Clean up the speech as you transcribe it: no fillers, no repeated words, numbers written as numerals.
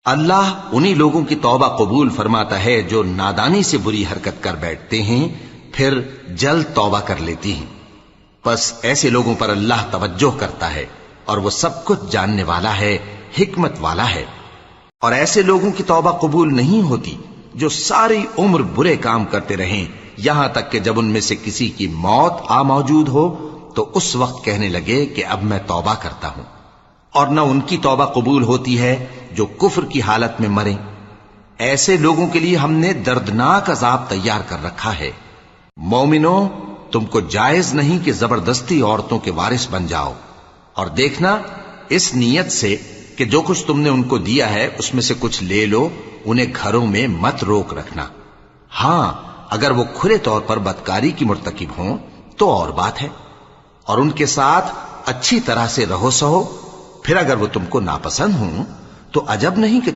اللہ انہی لوگوں کی توبہ قبول فرماتا ہے جو نادانی سے بری حرکت کر بیٹھتے ہیں پھر جلد توبہ کر لیتی ہیں، پس ایسے لوگوں پر اللہ توجہ کرتا ہے اور وہ سب کچھ جاننے والا ہے، حکمت والا ہے۔ اور ایسے لوگوں کی توبہ قبول نہیں ہوتی جو ساری عمر برے کام کرتے رہیں یہاں تک کہ جب ان میں سے کسی کی موت آ موجود ہو تو اس وقت کہنے لگے کہ اب میں توبہ کرتا ہوں۔ اور نہ ان کی توبہ قبول ہوتی ہے جو کفر کی حالت میں مریں۔ ایسے لوگوں کے لیے ہم نے دردناک عذاب تیار کر رکھا ہے۔ مومنوں، تم کو جائز نہیں کہ زبردستی عورتوں کے وارث بن جاؤ، اور دیکھنا اس نیت سے کہ جو کچھ تم نے ان کو دیا ہے اس میں سے کچھ لے لو، انہیں گھروں میں مت روک رکھنا۔ ہاں، اگر وہ کھلے طور پر بدکاری کی مرتکب ہوں تو اور بات ہے، اور ان کے ساتھ اچھی طرح سے رہو سہو۔ پھر اگر وہ تم کو ناپسند ہوں تو عجب نہیں کہ